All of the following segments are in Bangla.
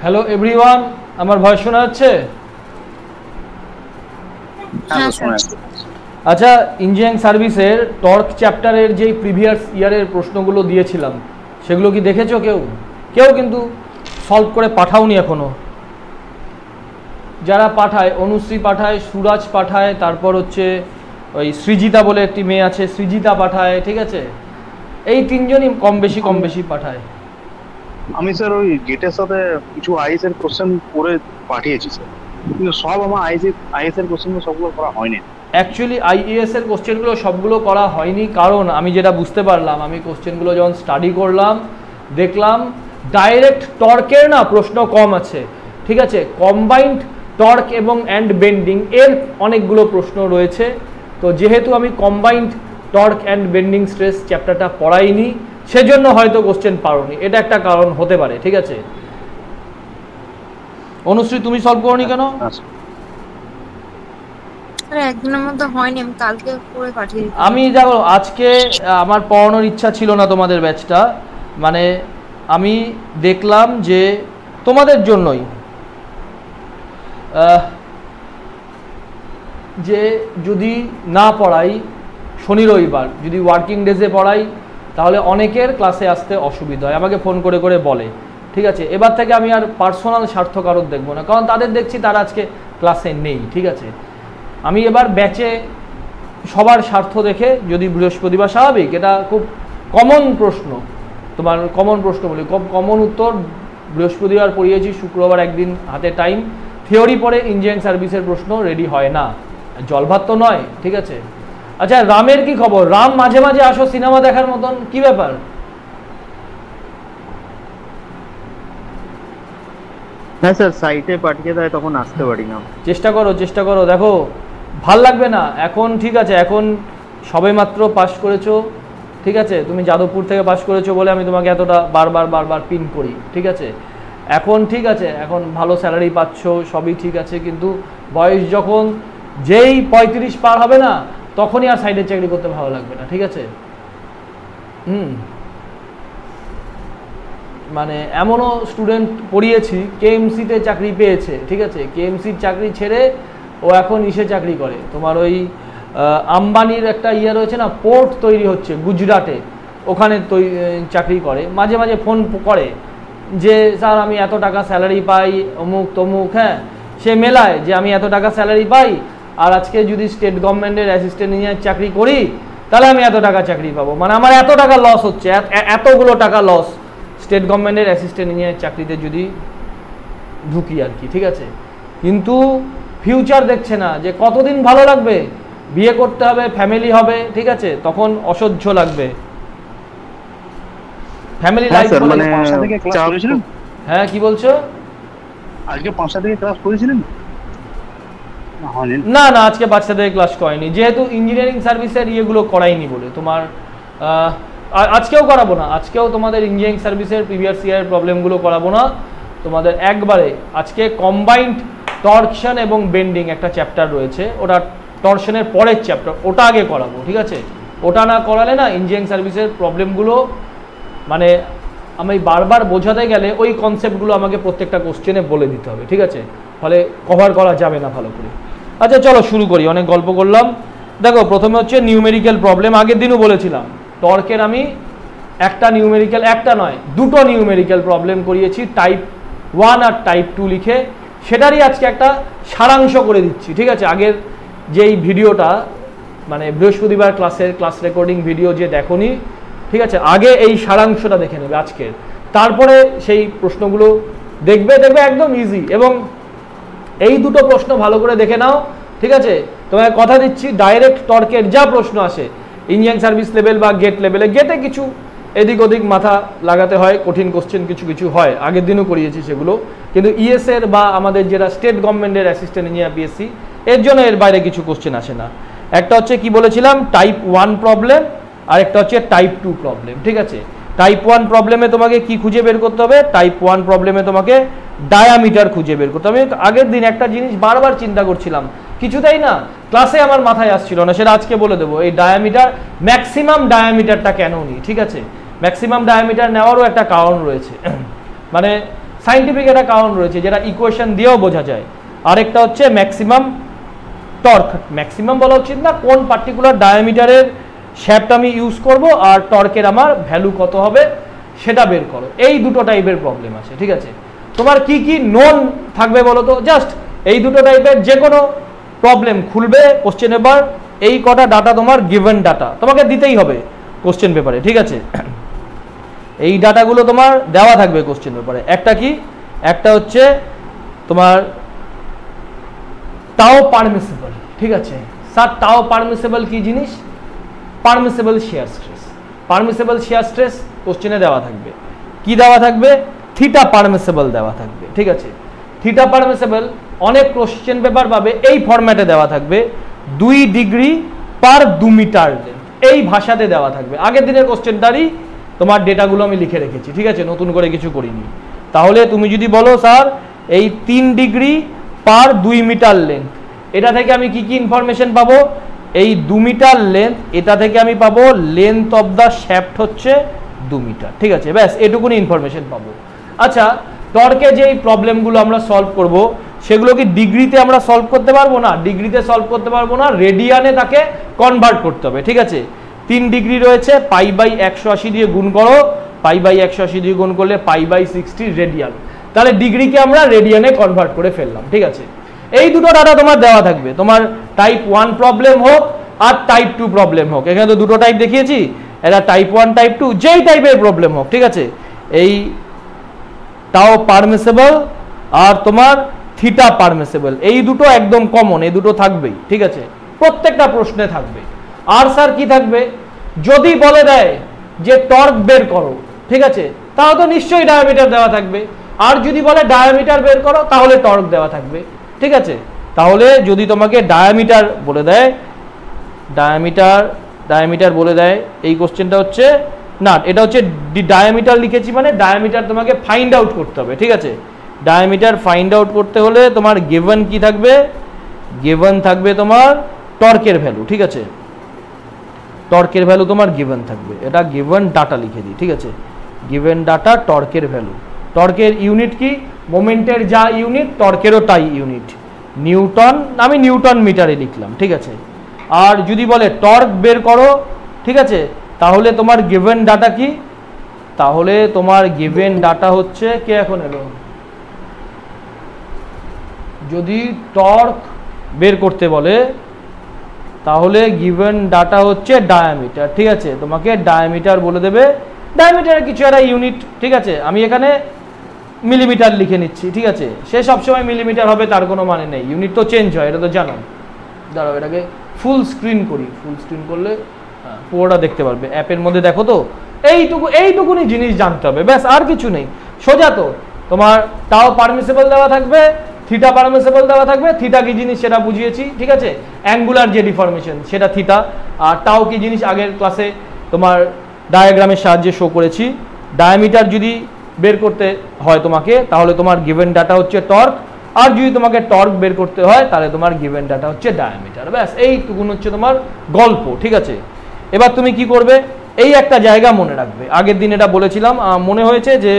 হ্যালো এভরিওয়ান, আমার ভয়েস শোনা যাচ্ছে? আচ্ছা, ইঞ্জিনিয়ারিং সার্ভিসের টর্ক চ্যাপ্টারের যেই প্রিভিয়াস ইয়ারের প্রশ্নগুলো দিয়েছিলাম সেগুলো কি দেখেছো? কেউ কেউ কিন্তু সলভ করে পাঠাওনি এখনো। যারা পাঠায়, অনুশ্রী পাঠায়, সুরাজ পাঠায়, তারপর হচ্ছে ওই সৃজিতা বলে একটি মেয়ে আছে, সৃজিতা পাঠায়, ঠিক আছে? এই তিনজনই কম বেশি পাঠায়। আমি স্যার ওই গেটের সাথে কিছু আইএস এর কোশ্চেন করে পাঠিয়েছি স্যার, কিন্তু সব আমার আইএস এর কোশ্চেন সবগুলো করা হয়নি। অ্যাকচুয়ালি আইএএস এর কোশ্চেনগুলো সবগুলো করা হয়নি, কারণ আমি যেটা বুঝতে পারলাম, আমি কোশ্চেনগুলো যখন স্টাডি করলাম দেখলাম ডাইরেক্ট টর্কের না প্রশ্ন কম আছে, ঠিক আছে? কম্বাইন্ড টর্ক এবং অ্যান্ড বেন্ডিং এর অনেকগুলো প্রশ্ন রয়েছে। তো যেহেতু আমি combined torque and bending stress চ্যাপ্টারটা পড়াইনি, সেজন্য হয়তো কোশ্চেন পারোনি, এটা একটা কারণ হতে পারে, ঠিক আছে? অনুশ্রী, তুমি সলভ করোনি কেন? একদিনের মধ্যে হয়নি, আমি কালকে করে পাঠিয়ে দিই। আমি দেখো, আজকে আমার পড়ানোর ইচ্ছা ছিল না তোমাদের ব্যাচটা, মানে আমি দেখলাম যে তোমাদের জন্যই যে যদি না পড়াই শনি রবিবার, যদি ওয়ার্কিং ডেজে পড়াই তাহলে অনেকের ক্লাসে আসতে অসুবিধা হয়, আমাকে ফোন করে করে বলে, ঠিক আছে? এবার থেকে আমি আর পার্সোনাল স্বার্থ কারণ দেখবো না, কারণ তাদের দেখছি তারা আজকে ক্লাসে নেই, ঠিক আছে? আমি এবার ব্যাচে সবার স্বার্থ দেখে, যদি বৃহস্পতিবার, স্বাভাবিক, এটা খুব কমন প্রশ্ন, তোমার কমন প্রশ্ন বলি, কমন উত্তর বৃহস্পতিবার পড়িয়েছি, শুক্রবার একদিন হাতে টাইম, থিওরি পড়ে ইঞ্জিনিয়ারিং সার্ভিসের প্রশ্ন রেডি হয় না, জলভাত তো নয়, ঠিক আছে? আচ্ছা, রামের কি খবর? রাম মাঝে মাঝে আসো সিনেমা দেখার মতন, কি ব্যাপার? হ্যাঁ স্যার, সাইটে পাঠিয়ে দেয় তখন আসতে পারি না। চেষ্টা করো, দেখো ভাল লাগবে না এখন, ঠিক আছে? এখন সবে মাত্র পাস করেছো, ঠিক আছে? তুমি যাদবপুর থেকে পাস করেছো বলে আমি তোমাকে এতটা বারবার পিন করি, ঠিক আছে? এখন ঠিক আছে, এখন ভালো স্যালারি পাচ্ছ, সবই ঠিক আছে, কিন্তু বয়স যখন যেই 35 পার হবে না, তখনই আর সাইডের চাকরি করতে ভালো লাগবে না, ঠিক আছে? মানে এমনও স্টুডেন্ট পড়িয়েছি কেএমসিতে চাকরি পেয়েছে, ঠিক আছে? কেএমসির চাকরি ছেড়ে ও এখন ইসে চাকরি করে, তোমার ওই আম্বানির একটা ইয়ে রয়েছে না, পোর্ট তৈরি হচ্ছে গুজরাটে, ওখানে চাকরি করে। মাঝে মাঝে ফোন করে যে স্যার আমি এত টাকা স্যালারি পাই, অমুক তমুক, হ্যাঁ, সে মেলায় যে আমি এত টাকা স্যালারি পাই, আর আজকে যদি স্টেট গভর্নমেন্টের অ্যাসিস্ট্যান্ট ইঞ্জিনিয়ার চাকরি করি তাহলে আমি এত টাকা চাকরি পাবো, মানে আমার এত টাকা লস হচ্ছে, এতগুলো টাকা লস স্টেট গভর্নমেন্টের অ্যাসিস্ট্যান্ট ইঞ্জিনিয়ার চাকরিতে যদি ঢুকি আর কি, ঠিক আছে? কিন্তু ফিউচার দেখছে না যে কতদিন ভালো লাগবে, বিয়ে করতে হবে, ফ্যামিলি হবে, ঠিক আছে? তখন অসহ্য লাগবে ফ্যামিলি লাইফ। মানে 5টা থেকে ক্লাস করেছিলেন? হ্যাঁ, কি বলছো? আজকে 5টা থেকে ক্লাস করেছিলেন? না, আজকে বাচ্চাদের ক্লাস করাইনি, যেহেতু ইঞ্জিনিয়ারিং সার্ভিসের ইয়েগুলো করাইনি বলে। তোমার আজকেও করাবো না, আজকেও তোমাদের ইঞ্জিনিয়ারিং সার্ভিসের প্রিভিয়াস ইয়ারের প্রবলেমগুলো করাবো না তোমাদের একবারে। আজকে কম্বাইন্ড টর্কশন এবং বেন্ডিং একটা চ্যাপ্টার রয়েছে, ওটা টর্শনের পরের চ্যাপ্টার, ওটা আগে করাবো, ঠিক আছে? ওটা না করালে না ইঞ্জিনিয়ারিং সার্ভিসের প্রবলেমগুলো, মানে আমি বারবার বোঝাতে গেলে ওই কনসেপ্টগুলো আমাকে প্রত্যেকটা কোশ্চেনে বলে দিতে হবে, ঠিক আছে? ফলে কভার করা যাবে না ভালো করে। আচ্ছা চলো শুরু করি, অনেক গল্প করলাম। দেখো, প্রথমে হচ্ছে নিউমেরিক্যাল প্রবলেম। আগের দিনও বলেছিলাম টর্কের আমি একটা নিউমেরিক্যাল, একটা নয়, দুটো নিউমেরিক্যাল প্রবলেম করিয়েছি, টাইপ 1 আর টাইপ 2 লিখে, সেটারই আজকে একটা সারাংশ করে দিচ্ছি, ঠিক আছে? আগের যেই ভিডিওটা, মানে বৃহস্পতিবার ক্লাসের ক্লাস রেকর্ডিং ভিডিও যে দেখোনি, ঠিক আছে, আগে এই সারাংশটা দেখে নেবে আজকের, তারপরে সেই প্রশ্নগুলো দেখবে একদম ইজি। এবং এই দুটো প্রশ্ন ভালো করে দেখে নাও, ঠিক আছে? তোমাকে কথা দিচ্ছি, ডাইরেক্ট টর্কের যা প্রশ্ন আসে ইঞ্জিনিয়ারিং সার্ভিস লেভেল বা গেট লেভেলে, গেটে কিছু এদিক ওদিক মাথা লাগাতে হয়, কঠিন কোশ্চেন কিছু হয়, আগের দিনও করিয়েছি সেগুলো, কিন্তু ইএসএর বা আমাদের যেটা স্টেট গভর্নমেন্টের অ্যাসিস্ট্যান্ট ইঞ্জিনিয়ার পিএসসি, এর জন্য এর বাইরে কিছু কোশ্চেন আসে না। একটা হচ্ছে কি বলেছিলাম, টাইপ 1 প্রবলেম, আর একটা হচ্ছে টাইপ 2 প্রবলেম, ঠিক আছে? টাইপ 1 প্রবলেমে তোমাকে কি খুঁজে বের করতে হবে? টাইপ 1 প্রবলেমে তোমাকে ডায়ামিটার খুঁজে বের করতে হবে। আগের দিন একটা জিনিস বারবার চিন্তা করছিলাম, কিছুতেই না ক্লাসে আমার মাথায় আসছিল না, সেটা আজকে বলে দেবো। এই ডায়ামিটার, ম্যাক্সিমাম ডায়ামিটারটা কেন নিই, ঠিক আছে? ম্যাক্সিমাম ডায়ামিটার নেওয়ারও একটা কারণ রয়েছে। মানে সাইন্টিফিক একটা কারণ রয়েছে যেটা ইকুয়েশন দিয়েও বোঝা যায়। আরেকটা হচ্ছে ম্যাক্সিমাম টর্ক, ম্যাক্সিমাম বলা উচিত না, কোন পার্টিকুলার ডায়ামিটারের শ্যাফট আমি ইউজ করব আর টর্কের আমার ভ্যালু কত হবে সেটা বের করো। এই দুটো টাইপের প্রবলেম আছে, ঠিক আছে। তোমার কি কি নোন থাকবে বলো তো, জাস্ট এই দুটো টাইপের যে কোনো প্রবলেম খুলবে কোশ্চেন পেপার, এই কটা ডাটা তোমার গিভেন ডাটা তোমাকে দিতেই হবে কোশ্চেন পেপারে, ঠিক আছে। এই ডাটাগুলো তোমার দেওয়া থাকবে কোশ্চেন পেপারে। একটা কি, একটা হচ্ছে তোমার টাও পারমিসিবল, ঠিক আছে স্যার। টাও পারমিসিবল কি জিনিস? Permissible shear stress. Permissible shear stress কোশ্চেনে দেওয়া থাকবে। কি দেওয়া থাকবে? থিটা পারমিসিবল দেওয়া থাকবে, ঠিক আছে। থিটা পারমিসিবল অনেক কোশ্চেন পেপার পাবে এই ফরম্যাটে দেওয়া থাকবে, 2 ডিগ্রি পার 2 মিটার লেন্থ, এই ভাষাতে দেওয়া থাকবে। আগের দিনের কোশ্চেনটারই তোমার ডেটাগুলো আমি লিখে রেখেছি, ঠিক আছে, নতুন করে কিছু করিনি। তাহলে তুমি যদি বলো স্যার এই 3 ডিগ্রি পার 2 মিটার লেন্থ, এটা থেকে আমি কি কি ইনফরমেশন পাবো? এই 2 মিটার লেন্থ, এটা থেকে আমি পাবো লেন্থ অফ দ্য শ্যাফট হচ্ছে 2 মিটার, ঠিক আছে, ব্যাস এটুকুনি ইনফরমেশন পাবো। আচ্ছা, টর্কে যে এই প্রবলেমগুলো আমরা সলভ করব সেগুলো কি ডিগ্রিতে আমরা সলভ করতে পারবো না? ডিগ্রিতে সলভ করতে পারবো না, রেডিয়ানে তাকে কনভার্ট করতে হবে, ঠিক আছে। 3 ডিগ্রি রয়েছে, π/180 দিয়ে গুণ করো, π/180 দিয়ে গুণ করলে π/60 রেডিয়ান, তাহলে ডিগ্রিকে আমরা রেডিয়ানে কনভার্ট করে ফেললাম, ঠিক আছে। এই দুটো ডাটা তোমার দেওয়া থাকবে, তোমার টাইপ 1 প্রবলেম হোক আর টাইপ 2 প্রবলেম হোক। এখানে তো দুটো টাইপ দেখিয়েছি, এটা টাইপ 1 টাইপ 2 যেই টাইপের প্রবলেম হোক, ঠিক আছে। এই টাও পারমিসিবল আর তোমার থিটা পারমিসিবল, এই দুটো একদম কমন, এই দুটো থাকবেই, ঠিক আছে, প্রত্যেকটা প্রশ্নে থাকবে। আর স্যার কি থাকবে? যদি বলে দেয় যে টর্ক বের করো, ঠিক আছে, তাহলে তো নিশ্চয়ই ডায়ামিটার দেওয়া থাকবে। আর যদি বলে ডায়ামিটার বের করো তাহলে টর্ক দেওয়া থাকবে, ঠিক আছে। তাহলে যদি তোমাকে ডায়ামিটার বলে দেয়, ডায়ামিটার বলে দেয়, এই কোশ্চেনটা হচ্ছে না, এটা হচ্ছে ডায়ামিটার লিখেছি মানে ডায়ামিটার তোমাকে ফাইন্ড আউট করতে হবে, ঠিক আছে। ডায়ামিটার ফাইন্ড আউট করতে হলে তোমার গিভেন কি থাকবে? গিভেন থাকবে তোমার টর্কের ভ্যালু, ঠিক আছে। টর্কের ভ্যালু তোমার গিভেন থাকবে, এটা গিভেন ডাটা লিখে দিই, ঠিক আছে। গিভেন ডাটা টর্কের ভ্যালু, টর্কের ইউনিট কি? মোমেন্টের যা ইউনিট টর্কেরও তাই ইউনিট, নিউটন, আমি নিউটন মিটারে লিখলাম, ঠিক আছে। আর যদি বলে টর্ক বের করো, ঠিক আছে, তাহলে তোমার গিভেন ডাটা কি? তাহলে তোমার গিভেন ডাটা হচ্ছে, কে এখন এলো? যদি টর্ক বের করতে বলে তাহলে গিভেন ডাটা হচ্ছে ডায়ামিটার, ঠিক আছে। তোমাকে ডায়ামিটার বলে দেবে, ডায়ামিটারের কিছু একটা ইউনিট, ঠিক আছে। আমি এখানে মিলিমিটার লিখে নিচ্ছি, ঠিক আছে। সে সবসময় মিলিমিটার হবে তার কোনো মানে নেই, ইউনিট তো চেঞ্জ হয়, এটা তো জানো। দাঁড়াও এটাকে ফুল স্ক্রিন করি, ফুল স্ক্রিন করলে পুরোটা দেখতে পারবে, অ্যাপের মধ্যে দেখো তো। এইটুকুনি জিনিস জানতে হবে, ব্যাস, আর কিছু নেই, সোজা তো। তোমার টাও পারমিসিবল দেওয়া থাকবে, থিটা পারমিসিবল দেওয়া থাকবে। থিটা কি জিনিস সেটা বুঝিয়েছি, ঠিক আছে, অ্যাঙ্গুলার যে ডিফরমেশন সেটা থিটা। আর টাও কি জিনিস আগের ক্লাসে তোমার ডায়াগ্রামের সাহায্যে শো করেছি। ডায়ামিটার যদি বের করতে হয় তোমাকে তাহলে তোমার গিভেন ডাটা হচ্ছে টর্ক, আর যদি তোমাকে টর্ক বের করতে হয় তাহলে তোমার গিভেন ডাটা হচ্ছে ডায়ামিটার, ব্যাস এইটুকুন হচ্ছে তোমার গল্প, ঠিক আছে। এবার তুমি কি করবে? এই একটা জায়গা মনে রাখবে, আগের দিন এটা বলেছিলাম, মনে হয়েছে যে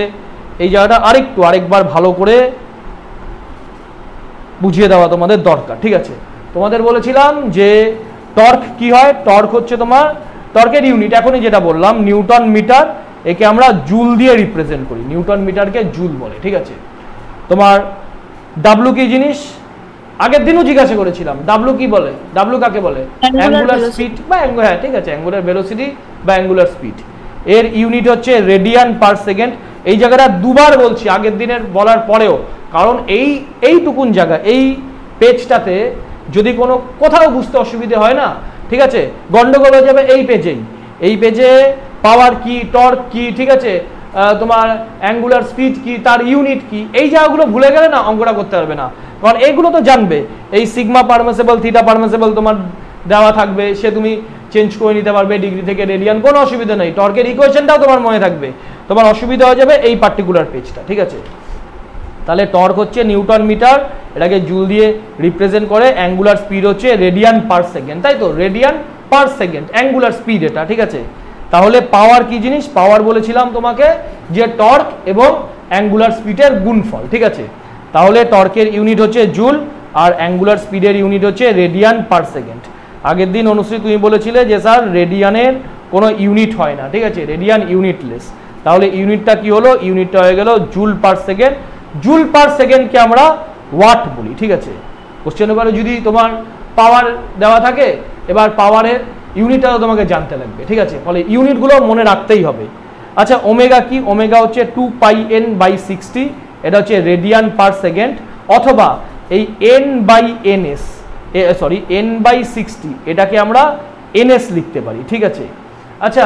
এই জায়গাটা আরেকবার ভালো করে বুঝিয়ে দেওয়া তোমাদের দরকার, ঠিক আছে। তোমাদের বলেছিলাম যে টর্ক কি হয়? টর্ক হচ্ছে তোমার টর্কের ইউনিট, এখনই যেটা বললাম, নিউটন মিটার, একে আমরা জুল দিয়ে রিপ্রেজেন্ট করি, নিউটন মিটারকে জুল বলে, ঠিক আছে। তোমার ডাব্লু কি জিনিস? আগের দিনও জিজ্ঞাসা করেছিলাম, ডাব্লু কি বলে? ডাব্লু কাকে বলে? অ্যাঙ্গুলার স্পিড বা হ্যাঁ, ঠিক আছে, অ্যাঙ্গুলার ভেলোসিটি বা অ্যাঙ্গুলার স্পিড। এর ইউনিট হচ্ছে রেডিয়ান পার সেকেন্ড। এই জায়গাটা দুবার বলছি আগের দিনের বলার পরেও, কারণ এইটুকুন জায়গা, এই পেজটাতে যদি কোনো কোথাও বুঝতে অসুবিধে হয় না, ঠিক আছে, গন্ডগোল হয়ে যাবে এই পেজেই। এই পেজে পাওয়ার কি, টর্ক কি, ঠিক আছে, তোমার অ্যাঙ্গুলার স্পিড কি, তার ইউনিট কি, এই জায়গাগুলো ভুলে গেলে না অঙ্কটা করতে পারবে না, কারণ এগুলো তো জানবে। এই সিগমা পারমিসিবল, থিটা পারমিসিবল তোমার দেওয়া থাকবে, সে তুমি চেঞ্জ করে নিতে পারবে ডিগ্রি থেকে রেডিয়ান, কোনো অসুবিধা নেই। টর্কের ইকুয়েশনটাও তোমার মনে থাকবে, তোমার অসুবিধা হয়ে যাবে এই পার্টিকুলার পেজটা, ঠিক আছে। তাহলে টর্ক হচ্ছে নিউটন মিটার, এটাকে জুল দিয়ে রিপ্রেজেন্ট করে। অ্যাঙ্গুলার স্পিড হচ্ছে রেডিয়ান পার সেকেন্ড, তাই তো, radian per second angular speed এটা, ঠিক আছে। তাহলে পাওয়ার কি জিনিস? পাওয়ার বলেছিলাম তোমাকে যে টর্ক এবং অ্যাঙ্গুলার স্পিডের গুণফল, ঠিক আছে। তাহলে টর্কের ইউনিট হচ্ছে জুল আর অ্যাঙ্গুলার স্পিডের ইউনিট হচ্ছে রেডিয়ান পার সেকেন্ড। আগের দিন অনুশ্রী তুমি বলেছিলে যে স্যার রেডিয়ানের কোনো ইউনিট হয় না, ঠিক আছে, রেডিয়ান ইউনিটলেস। তাহলে ইউনিটটা কি হলো, ইউনিটটা হয়ে গেল joule per second. Joule per সেকেন্ডকে আমরা ওয়াট বলি, ঠিক আছে। কোশ্চেন পেপারে যদি তোমার পাওয়ার দেওয়া থাকে, এবার পাওয়ারের ইউনিটটাও তোমাকে জানতে লাগবে, ঠিক আছে, ফলে ইউনিটগুলো মনে রাখতেই হবে। আচ্ছা ওমেগা কি, ওমেগা হচ্ছে 2πn/60, এটা হচ্ছে রেডিয়ান পার সেকেন্ড, অথবা এই n/ns n/60 এটাকে আমরা ns লিখতে পারি, ঠিক আছে। আচ্ছা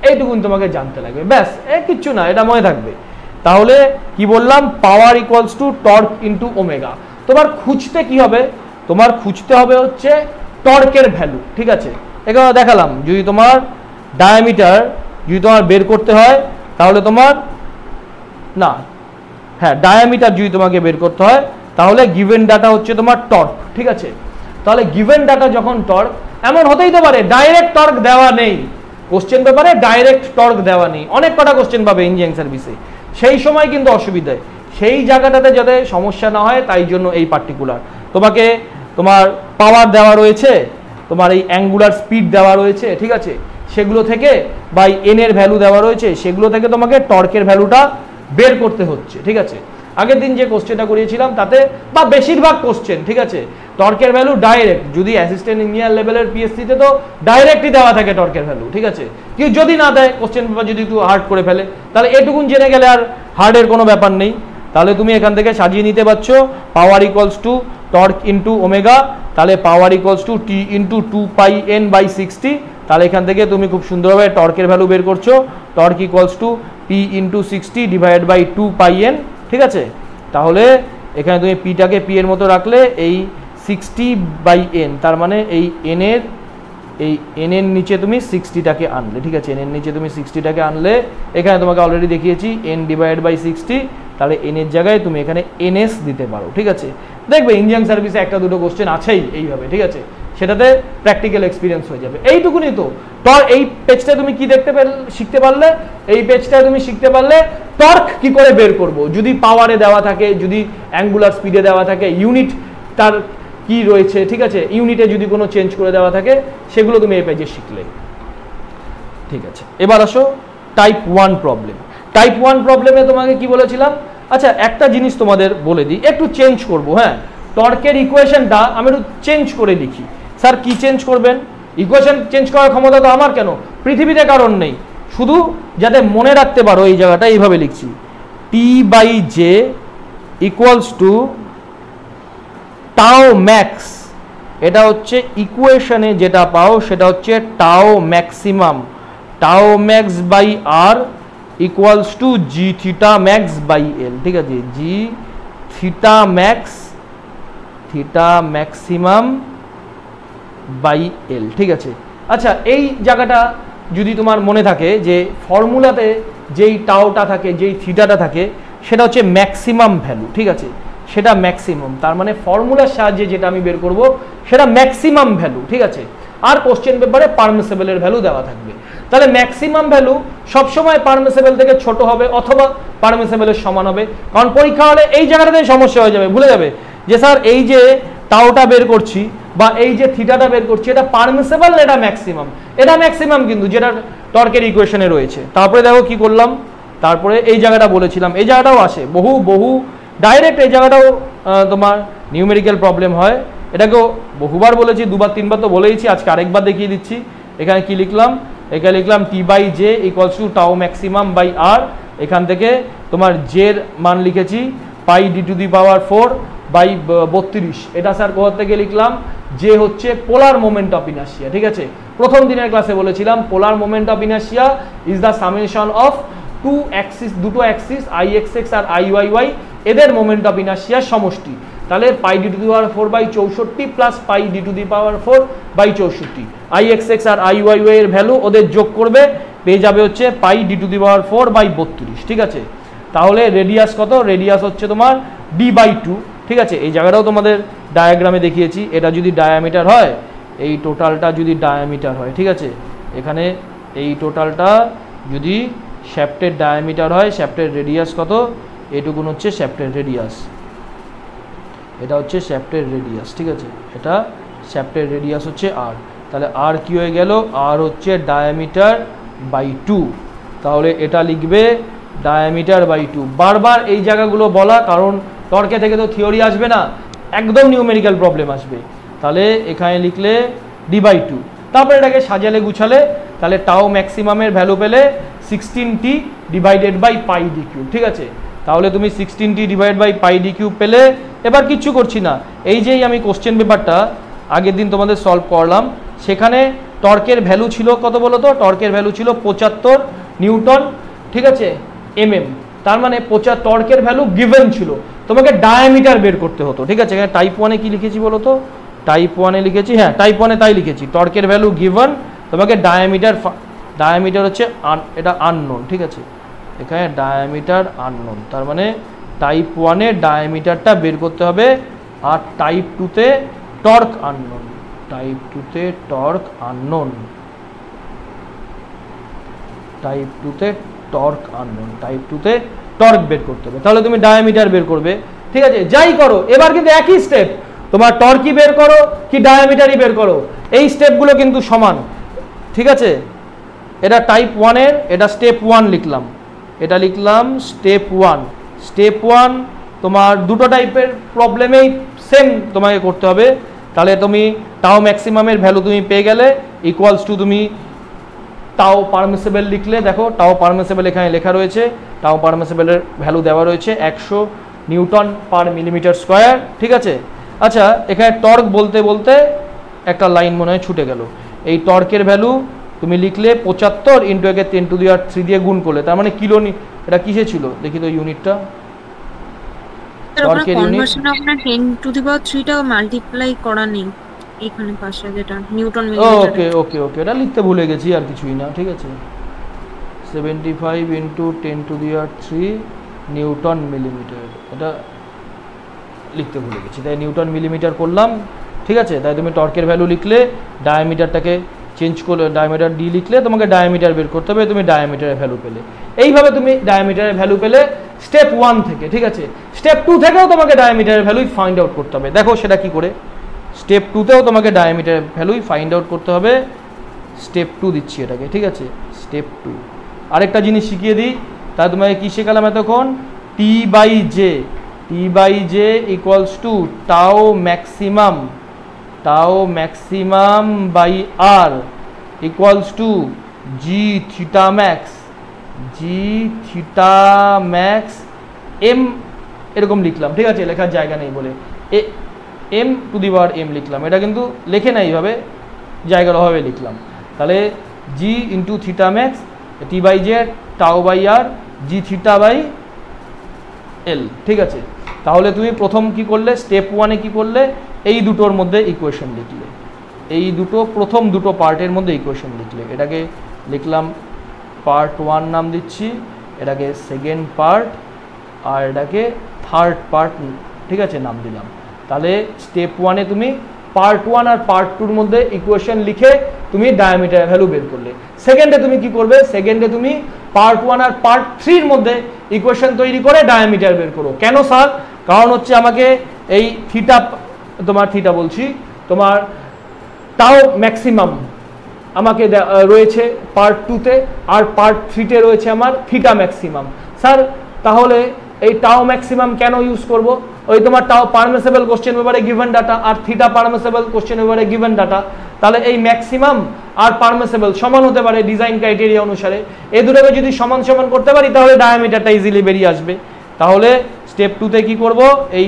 এইটুকুন তোমাকে জানতে লাগবে, ব্যাস, কিচ্ছু না, এটা মনে থাকবে। তাহলে কি বললাম, power equals to torque into omega. তোমার খুঁজতে কি হবে, তোমার খুঁজতে হবে হচ্ছে টর্কের ভ্যালু, ঠিক আছে। এখানে দেখালাম, যদি তোমার ডায়ামিটার যদি তোমার বের করতে হয় তাহলে তোমার না, হ্যাঁ ডায়ামিটার যদি তোমাকে বের করতে হয় তাহলে গিভেন ডাটা হচ্ছে তোমার টর্ক, ঠিক আছে। তাহলে গিভেন ডাটা যখন টর্ক, এমন হতেই তো পারে ডাইরেক্ট টর্ক দেওয়া নেই, কোশ্চেন পেপারে ডাইরেক্ট টর্ক দেওয়া নেই, অনেক কটা কোশ্চেন পাবে ইঞ্জিনিয়ারিং সার্ভিসে, সেই সময় কিন্তু অসুবিধায়, সেই জায়গাটাতে যাতে সমস্যা না হয় তাই জন্য এই পার্টিকুলার তোমাকে তোমার পাওয়ার দেওয়া রয়েছে, তোমার এই অ্যাঙ্গুলার স্পিড দেওয়া রয়েছে, ঠিক আছে, সেগুলো থেকে বা এন এর ভ্যালু দেওয়া রয়েছে, সেগুলো থেকে তোমাকে টর্কের ভ্যালুটা বের করতে হচ্ছে, ঠিক আছে। আগের দিন যে কোশ্চেনটা করিয়েছিলাম তাতে বা বেশিরভাগ কোশ্চেন, ঠিক আছে, টর্কের ভ্যালু ডাইরেক্ট, যদি অ্যাসিস্ট্যান্ট ইঞ্জিনিয়ার লেভেলের পিএসসিতে তো ডাইরেক্টই দেওয়া থাকে টর্কের ভ্যালু, ঠিক আছে। কেউ যদি না দেয়, কোশ্চেন পেপার যদি একটু হার্ড করে ফেলে, তাহলে এটুকুন জেনে গেলে আর হার্ডের কোনো ব্যাপার নেই। তাহলে তুমি এখান থেকে সাজিয়ে নিতে পারছো power equals to torque into omega, তাহলে power equals to T into 2πn/60। তাহলে এখান থেকে তুমি খুব সুন্দরভাবে টর্কের ভ্যালু বের করছো, torque equals to P into 60 divided by 2πn, ঠিক আছে। তাহলে এখানে তুমি পিটাকে পি এর মতো রাখলে, এই 60/n, তার মানে এই এন এর নিচে তুমি 60টাকে আনলে, ঠিক আছে, এন এর নিচে তুমি 60টাকে আনলে, এখানে তোমাকে অলরেডি দেখিয়েছি n ডিভাইডেড বাই 60, তাহলে এন এর জায়গায় তুমি এখানে ns দিতে পারো, ঠিক আছে। দেখবে ইঞ্জিনিয়ারিং সার্ভিসে একটা দুটো কোশ্চেন আছেই এইভাবে, ঠিক আছে, সেটাতে প্র্যাকটিক্যাল এক্সপিরিয়েন্স হয়ে যাবে। এইটুকুনি তো। এই পেজটা তুমি কি শিখতে পারলে, এই পেজটায় তুমি শিখতে পারলে টর্ক কি করে বের করব, যদি পাওয়ারে দেওয়া থাকে, যদি অ্যাঙ্গুলার স্পিডে দেওয়া থাকে, ইউনিট তার কি রয়েছে, ঠিক আছে, ইউনিটে যদি কোনো চেঞ্জ করে দেওয়া থাকে, সেগুলো তুমি এই পেজে শিখলে, ঠিক আছে। এবার আসো টাইপ 1 প্রবলেম। টাইপ 1 প্রবলেমে তোমাকে কি বলেছিলাম, আচ্ছা একটা জিনিস তোমাদের বলে দিই, একটু চেঞ্জ করব, হ্যাঁ, টর্কের ইকুয়েশনটা আমি একটু চেঞ্জ করে লিখি। স্যার কি চেঞ্জ করবেন, ইকুয়েশন চেঞ্জ করার ক্ষমতা তো আমার কেন, পৃথিবীতে কারণ নেই, শুধু যাতে মনে রাখতে পারো এই জায়গাটা এইভাবে লিখছি, T/J ইকুয়ালস টু টাও ম্যাক্স, এটা হচ্ছে ইকুয়েশনে যেটা পাও সেটা হচ্ছে tau maximum, tau max by R equals to G theta max by L, ঠিক আছে, G theta maximum by L, ঠিক আছে। আচ্ছা এই জায়গাটা যদি তোমার মনে থাকে যে ফর্মুলাতে যেই টাওটা থাকে, যেই থিটাটা থাকে, সেটা হচ্ছে ম্যাক্সিমাম ভ্যালু, ঠিক আছে, সেটা ম্যাক্সিমাম, তার মানে ফর্মুলার সাহায্যে যেটা আমি বের করব সেটা ম্যাক্সিমাম ভ্যালু, ঠিক আছে। আর কোশ্চেন পেপারে পারমিসেবলের ভ্যালু দেওয়া থাকবে, তাহলে ম্যাক্সিমাম ভ্যালু সবসময় পারমিসেবল থেকে ছোট হবে অথবা পারমিসেবলের সমান হবে, কারণ পরীক্ষা হলে এই জায়গাটাতে সমস্যা হয়ে যাবে, ভুলে যাবে যে স্যার এই যে টাওটা বের করছি বা এই যে থিটাটা বের করছি এটা পারমিসেবল, এটা ম্যাক্সিমাম কিন্তু যেটা টর্কের ইকুয়েশনে রয়েছে। তারপরে দেখো কি করলাম, তারপরে এই জায়গাটা বলেছিলাম, এই জায়গাটাও আসে বহু ডাইরেক্ট, এই জায়গাটাও তোমার নিউমেরিক্যাল প্রবলেম হয়, এটাকেও বহুবার বলেছি, দুবার তিনবার তো বলেইছি, আজকে আরেকবার দেখিয়ে দিচ্ছি। এখানে কি লিখলাম, এখানে লিখলাম T/J equals to tau maximum by আর, এখান থেকে তোমার জের মান লিখেছি πd⁴/32, এটা স্যার কোথা থেকে লিখলাম, যে হচ্ছে পোলার মোমেন্ট অফ ইনার্শিয়া, ঠিক আছে। প্রথম দিনের ক্লাসে বলেছিলাম পোলার moment of inertia is the summation of দুটো অ্যাক্সিস IXX আর IYY, এদের মোমেন্ট অফ ইনার্শিয়ার সমষ্টি, তাহলে πd⁴/64 প্লাস πd⁴/64, IXX আর IYY এর ভ্যালু ওদের যোগ করবে, পেয়ে যাবে হচ্ছে πd⁴/32, ঠিক আছে। তাহলে রেডিয়াস কত, রেডিয়াস হচ্ছে তোমার d/2, ঠিক আছে। এই জায়গাটাও তোমাদের ডায়াগ্রামে দেখিয়েছি, এটা যদি ডায়ামিটার হয়, এই টোটালটা যদি ডায়ামিটার হয়, ঠিক আছে, এখানে এই টোটালটা যদি শ্যাফটের ডায়ামিটার হয়, শ্যাফটের রেডিয়াস কত, এটুকুন হচ্ছে শ্যাফটের রেডিয়াস, এটা হচ্ছে শ্যাফটের রেডিয়াস, ঠিক আছে, এটা শ্যাফটের রেডিয়াস হচ্ছে আর। তাহলে আর কি হয়ে গেল, আর হচ্ছে ডায়ামিটার বাই 2, তাহলে এটা লিখবে ডায়ামিটার বাই 2। বারবার এই জায়গাগুলো বলা, কারণ টর্কে থেকে তো থিওরি আসবে না, একদম নিউমেরিক্যাল প্রবলেম আসবে। তাহলে এখানে লিখলে d/2, তারপরে এটাকে সাজালে গুছালে তাহলে টাও ম্যাক্সিমামের ভ্যালু পেলে 16t divided by pi D cube, ঠিক আছে। তাহলে তুমি 16t divide by pi D cube পেলে। এবার কিচ্ছু করছি না, এই যেই আমি কোশ্চেন পেপারটা আগের দিন তোমাদের সলভ করলাম, সেখানে টর্কের ভ্যালু ছিল কত বলো তো, টর্কের ভ্যালু ছিল 75 নিউটন, ঠিক আছে, mm, তার মানে টর্কের ভ্যালু গিভেন ছিল, তোমাকে ডায়ামিটার বের করতে হতো, ঠিক আছে। এখানে টাইপ 1-এ কি লিখেছি বলো তো, টাইপ 1-এ লিখেছি, হ্যাঁ টাইপ 1-এ তাই লিখেছি, টর্কের ভ্যালু গিভেন, তোমাকে ডায়ামিটার হচ্ছে এটা আননোন, ঠিক আছে, এখানে ডায়ামিটার আননোন, তার মানে টাইপ 1-এ ডায়ামিটারটা বের করতে হবে, আর টাইপ 2-তে টর্ক আননোন, টাইপ 2-তে টর্ক আননোন, টাইপ 2-তে টর্ক আননোন, টাইপ 2-তে টর্ক বের করতে হবে, তাহলে তুমি ডায়ামিটার বের করবে, ঠিক আছে। যাই করো এবার কিন্তু একই স্টেপ, তোমার টর্কই বের করো কি ডায়ামিটারই বের করো, এই স্টেপগুলো কিন্তু সমান, ঠিক আছে। এটা টাইপ 1-এর, এটা স্টেপ 1 লিখলাম, এটা লিখলাম স্টেপ 1। স্টেপ 1 তোমার দুটো টাইপের প্রবলেমেই সেম তোমাকে করতে হবে। তাহলে তুমি টাও ম্যাক্সিমামের ভ্যালু তুমি পেয়ে গেলে, ইকুয়ালস টু তুমি টাও পারমিসেবল লিখলে, দেখো টাও পারমিসেবল এখানে লেখা রয়েছে, টাও পারমিসেবলের ভ্যালু দেওয়া রয়েছে 100 নিউটন পার মিলিমিটার স্কোয়ার, ঠিক আছে। আচ্ছা, এখানে টর্ক বলতে বলতে একটা লাইন মনে হয় ছুটে গেল, এই টর্কের ভ্যালু তুমি লিখলে 75 ইন্টু একে 10⁻³ দিয়ে গুণ করলে, তার মানে কিলো, এটা কিসে ছিল দেখি তো ইউনিটটা, টর্কের ইউনিট আপনার 10⁻³ টা মাল্টিপ্লাই করা নেই এখানে পাশে, যেটা নিউটন মিলিমিটার। ওকে ওকে ওকে, এটা লিখতে ভুলে গেছি, আর কিছুই না, ঠিক আছে। 75 ইন্টু 10⁻³ নিউটন মিলিমিটার, এটা লিখতে ভুলে গেছি, তাই নিউটন মিলিমিটার করলাম, ঠিক আছে। তাই তুমি টর্কের ভ্যালু লিখলে, ডায়ামিটারটাকে চেঞ্জ করলে, ডায়ামিটার ডি লিখলে, তোমাকে ডায়ামিটার বের করতে হবে, তুমি ডায়ামিটারের ভ্যালু পেলে। এইভাবে তুমি ডায়ামিটারের ভ্যালু পেলে স্টেপ 1 থেকে, ঠিক আছে। স্টেপ 2 থেকেও তোমাকে ডায়ামিটারের ভ্যালুই ফাইন্ড আউট করতে হবে, দেখো সেটা কি করে। স্টেপ 2-তেও তোমাকে ডায়ামিটারের ভ্যালুই ফাইন্ড আউট করতে হবে, স্টেপ 2 দিচ্ছি এটাকে, ঠিক আছে, স্টেপ 2। আরেকটা জিনিস শিখিয়ে দিই, তা তোমাকে কি শেখালাম এতক্ষণ, T/J, T/J equals to tau maximum by R equals to G theta max M, এরকম লিখলাম, ঠিক আছে, লেখার জায়গা নেই বলে m⁻m লিখলাম, এটা কিন্তু লেখে না এইভাবে, জায়গার অভাবে লিখলাম। তাহলে জি into theta max T/J tau by R G theta by L, ঠিক আছে। তাহলে তুমি প্রথম কি করলে, স্টেপ 1-এ কি করলে, এই দুটোর মধ্যে ইকুয়েশন লিখলে, এই দুটো প্রথম দুটো পার্টের মধ্যে ইকুয়েশন লিখলে, এটাকে লিখলাম পার্ট 1 নাম দিচ্ছি, এটাকে সেকেন্ড পার্ট, আর এটাকে থার্ড পার্ট, ঠিক আছে, নাম দিলাম। তাহলে স্টেপ 1-এ তুমি পার্ট 1 আর পার্ট 2-র মধ্যে ইকুয়েশন লিখে তুমি ডায়ামিটার ভ্যালু বের করলে। সেকেন্ডে তুমি কি করবে, সেকেন্ডে তুমি পার্ট 1 আর পার্ট 3-র মধ্যে ইকুয়েশন তৈরি করে ডায়ামিটার বের করো। কেন স্যার, কারণ হচ্ছে আমাকে এই থিটা, তোমার থিটা বলছি, তোমার টাও ম্যাক্সিমাম আমাকে রয়েছে পার্ট 2-তে, আর পার্ট 3-তে রয়েছে আমার থিটা ম্যাক্সিমাম। স্যার তাহলে এই টাও ম্যাক্সিমাম কেন ইউজ করব, ওই তোমার টাও পারমিসেবল কোশ্চেন পেপারে গিভেন ডাটা, আর থিটা পারমিসেবল কোশ্চেন পেপারে গিভেন ডাটা, তাহলে এই ম্যাক্সিমাম আর পারমিসেবল সমান হতে পারে ডিজাইন ক্রাইটেরিয়া অনুসারে, এই দুটোকে যদি সমান সমান করতে পারি তাহলে ডায়ামিটারটা ইজিলি বেরিয়ে আসবে। তাহলে স্টেপ 2-তে কি করব, এই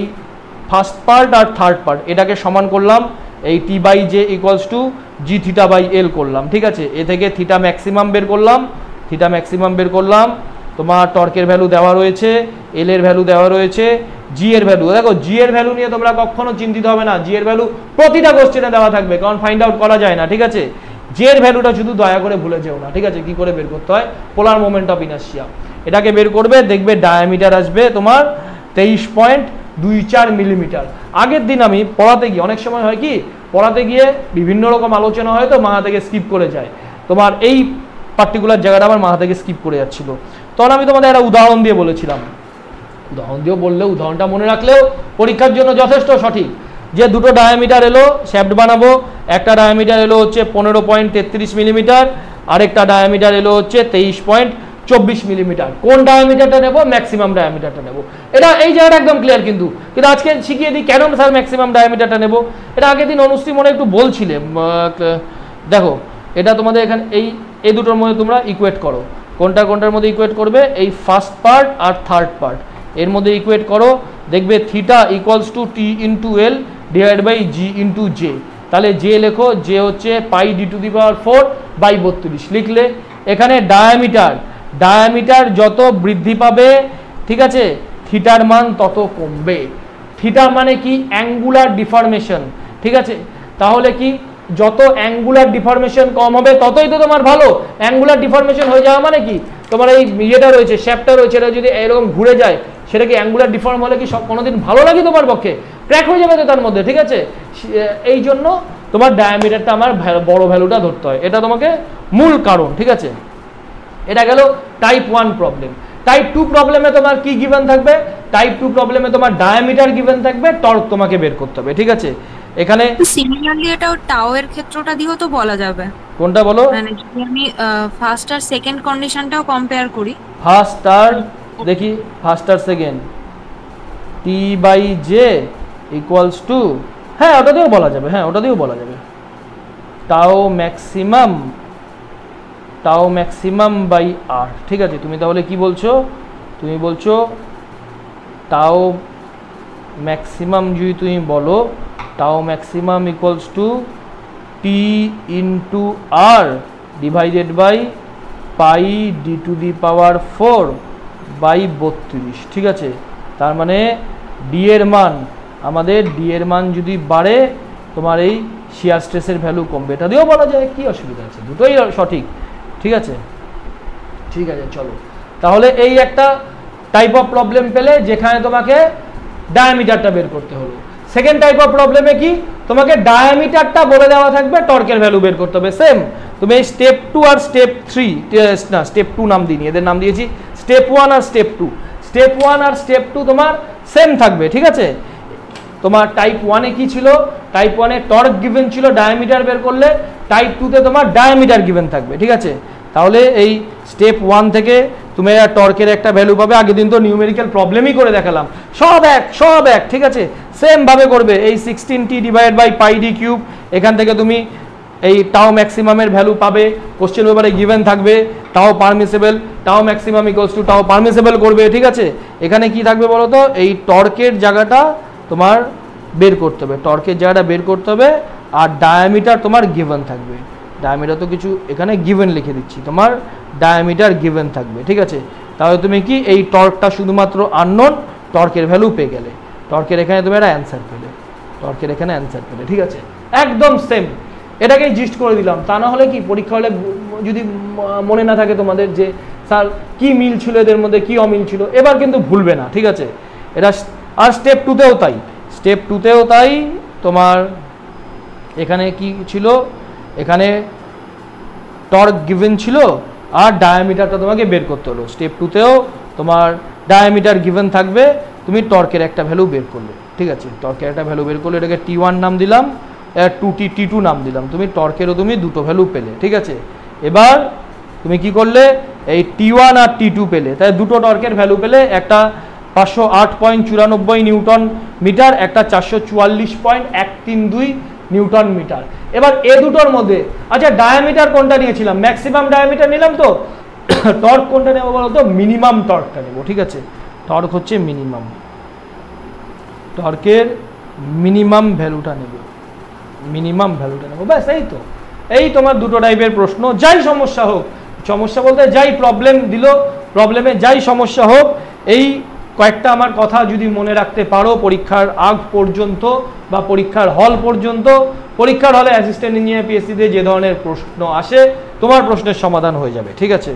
ফার্স্ট পার্ট আর থার্ড পার্ট এটাকে সমান করলাম, এই T/J equals to G theta by L করলাম, ঠিক আছে। এ থেকে থিটা ম্যাক্সিমাম বের করলাম, তোমার টর্কের ভ্যালু দেওয়া রয়েছে, এল এর ভ্যালু দেওয়া রয়েছে, জি এর ভ্যালু, দেখো জি এর ভ্যালু নিয়ে তোমরা কখনো চিন্তিত হবে না, জি এর ভ্যালু প্রতিটা কোশ্চেনে দেওয়া থাকবে, কারণ ফাইন্ড আউট করা যায় না, ঠিক আছে। জি এর ভ্যালুটা শুধু দয়া করে ভুলে যেও না, ঠিক আছে, কি করে বের করতে হয়, পোলার মোমেন্ট অফ ইনার্শিয়া, এটাকে বের করবে, দেখবে ডায়ামিটার আসবে তোমার 23.24 মিলিমিটার। আগের দিন আমি পড়াতে গিয়ে, অনেক সময় হয় কি পড়াতে গিয়ে বিভিন্ন রকম আলোচনা হয় তো মাথা থেকে স্কিপ করে যায়, তোমার এই পার্টিকুলার জায়গাটা আমার মাথা থেকে স্কিপ করে যাচ্ছিল। তখন আমি তোমাদের একটা উদাহরণ দিয়ে বলেছিলাম, উদাহরণ দিয়ে বললেও উদাহরণটা মনে রাখলেও পরীক্ষার জন্য যথেষ্ট সঠিক। যে দুটো ডায়ামিটার এলো শ্যাফট বানাবো, একটা ডায়ামিটার এলো হচ্ছে 15.33 মিলিমিটার, আরেকটা ডায়ামিটার এলো হচ্ছে 23.24 মিলিমিটার। কোন ডায়ামিটারটা নেব? ম্যাক্সিমাম ডায়ামিটারটা নেব। এটা এই জায়গাটা একদম ক্লিয়ার, কিন্তু আজকে শিখিয়ে দিই কেন স্যার ম্যাক্সিমাম ডায়ামিটারটা নেব। এটা আগের দিন অনুশ্রী মনে একটু বলছিলে। দেখো এটা তোমাদের এখানে এই দুটোর মধ্যে তোমরা ইকুয়েট করো, কোনটার মধ্যে ইকুয়েট করবে? এই ফার্স্ট পার্ট আর থার্ড পার্ট এর মধ্যে ইকুয়েট করো, দেখবে theta equals to T into L divide by G into J. তাহলে জে লেখো, জে হচ্ছে pi D to the power 4/32 লিখলে। এখানে ডায়ামিটার যত বৃদ্ধি পাবে, ঠিক আছে, থিটার মান তত কমবে। থিটা মানে কি? অ্যাঙ্গুলার ডিফরমেশন, ঠিক আছে। তাহলে কি যত অ্যাঙ্গুলার ডিফরমেশন কম হবে ততই তো তোমার ভালো। অ্যাঙ্গুলার ডিফরমেশন হয়ে যাওয়া মানে কি? তোমার এই ইয়েটা রয়েছে, শ্যাফটটা রয়েছে, এটা যদি এরকম ঘুরে যায় সেটা কি অ্যাঙ্গুলার ডিফর্ম হলে কি সব কোনোদিন ভালো লাগে তোমার পক্ষে? ক্র্যাক হয়ে যাবে তো তার মধ্যে, ঠিক আছে। এই জন্য তোমার ডায়ামিটারটা আমার বড় ভ্যালুটা ধরতে হয়, এটা তোমাকে মূল কারণ, ঠিক আছে। এটা গেল টাইপ 1 প্রবলেম। টাইপ 2 প্রবলেমে তোমার কি গিভেন থাকবে? টাইপ 2 প্রবলেমে তোমার ডায়ামিটার গিভেন থাকবে, টর্ক তোমাকে বের করতে হবে, ঠিক আছে। এখানে সিমিলারলি এটাও টাও এর ক্ষেত্রটা দিয়েও তো বলা যাবে। কোনটা বলো? মানে যদি আমি ফার্স্ট আর সেকেন্ড কন্ডিশনটাও কম্পেয়ার করি, ফার্স্ট আর দেখি, ফার্স্ট আর second T by J equals to, হ্যাঁ ওটা দিয়েও বলা যাবে, হ্যাঁ ওটা দিয়েও বলা যাবে, টাও ম্যাক্সিমাম বাই আর, ঠিক আছে। তুমি তাহলে কি বলছো? তুমি বলছো টাও ম্যাক্সিমাম যদি তুমি বলো, tau maximum equals to T into R divided by pi D to the power 4/32, ঠিক আছে। তার মানে ডি এর মান, আমাদের ডি এর মান যদি বাড়ে তোমার এই শিয়ার স্ট্রেসের ভ্যালু কমবে। এটা দিয়েও বলা যায়, কি অসুবিধা আছে? দুটোই সঠিক, ঠিক আছে। ঠিক আছে, চলো তাহলে এই একটা টাইপ অফ প্রবলেম পেলে যেখানে তোমাকে ডায়ামিটারটা বের করতে হলো। সেকেন্ড টাইপ অফ প্রবলেমে কি? তোমাকে ডায়ামিটারটা বলে দেওয়া থাকবে, টর্কের ভ্যালু বের করতে হবে। সেম তুমি এই স্টেপ 2 আর স্টেপ 3, না স্টেপ 2 নাম দিইনি, এদের নাম দিয়েছি স্টেপ 1 আর স্টেপ 2। স্টেপ 1 আর স্টেপ 2 তোমার সেম থাকবে, ঠিক আছে। তোমার টাইপ 1 এ কি ছিল? টাইপ 1 এ টর্ক গিভেন ছিল, ডায়ামিটার বের করলে। টাইপ 2 তে তোমার ডায়ামিটার গিভেন থাকবে, ঠিক আছে। তাহলে এই স্টেপ 1 থেকে তুমি টর্কের একটা ভ্যালু পাবে। আগের দিন তো নিউমেরিক্যাল প্রবলেমই করে দেখালাম, সব এক, ঠিক আছে। সেম ভাবে করবে, এই 16t divide by pi D cube, এখান থেকে তুমি এই টাও ম্যাক্সিমামের ভ্যালু পাবে। কোশ্চেন পেপারে গিভেন থাকবে tau permissible, tau maximum equals to tau permissible করবে, ঠিক আছে। এখানে কি থাকবে বলো তো? এই টর্কের জায়গাটা তোমার বের করতে হবে, টর্কের জায়গাটা বের করতে হবে, আর ডায়ামিটার তোমার গিভেন থাকবে। ডায়ামিটার তো কিছু এখানে গিভেন লিখে দিচ্ছি, তোমার ডায়ামিটার গিভেন থাকবে, ঠিক আছে। তাহলে তুমি কি এই টর্কটা শুধুমাত্র আননোন, টর্কের ভ্যালু পেয়ে গেলে, টর্কের এখানে তুমি একটা অ্যান্সার পেলে, টর্কের এখানে অ্যান্সার পেলে, ঠিক আছে। একদম সেম, এটাকেই জিস্ট করে দিলাম। তা না হলে কি পরীক্ষা হলে যদি মনে না থাকে তোমাদের যে স্যার কি মিল ছিল এদের মধ্যে, কি অমিল ছিল, এবার কিন্তু ভুলবে না, ঠিক আছে। এটা আর স্টেপ 2তেও তাই, স্টেপ 2তেও তাই। তোমার এখানে কি ছিল? এখানে টর্ক গিভেন ছিল আর ডায়ামিটারটা তোমাকে বের করতে হলো। স্টেপ 2তেও তোমার ডায়ামিটার গিভেন থাকবে, তুমি টর্কের একটা ভ্যালু বের করলে, ঠিক আছে। টর্কের একটা ভ্যালু বের করলে, এটাকে T1 নাম দিলাম, T2 নাম দিলাম। তুমি টর্কেরও তুমি দুটো ভ্যালু পেলে, ঠিক আছে। এবার তুমি কি করলে? এই T1 আর T2 পেলে, তাই দুটো টর্কের ভ্যালু পেলে। একটা 508.94 নিউটন মিটার, একটা 444.132 নিউটন মিটার। এবার এ দুটোর মধ্যে আচ্ছা ডায়ামিটার কোনটা নিয়েছিলাম? ম্যাক্সিমাম ডায়ামিটার নিলাম তো। টর্ক কোনটা নেবো বলো তো? মিনিমাম টর্কটা নেবো, ঠিক আছে। টর্ক হচ্ছে মিনিমাম, টর্কের মিনিমাম ভ্যালুটা নেব, ব্যাস। এই তো, এই তোমার দুটো টাইপের প্রশ্ন। যাই সমস্যা হোক, সমস্যা বলতে যাই প্রবলেম দিল, প্রবলেমে যাই সমস্যা হোক, এই কয়েকটা আমার কথা যদি মনে রাখতে পারো পরীক্ষার আগ পর্যন্ত বা পরীক্ষার হল পর্যন্ত, পরীক্ষার হলে অ্যাসিস্ট্যান্ট ইঞ্জিনিয়ার পিএসসিতে যে ধরনের প্রশ্ন আসে তোমার প্রশ্নের সমাধান হয়ে যাবে, ঠিক আছে।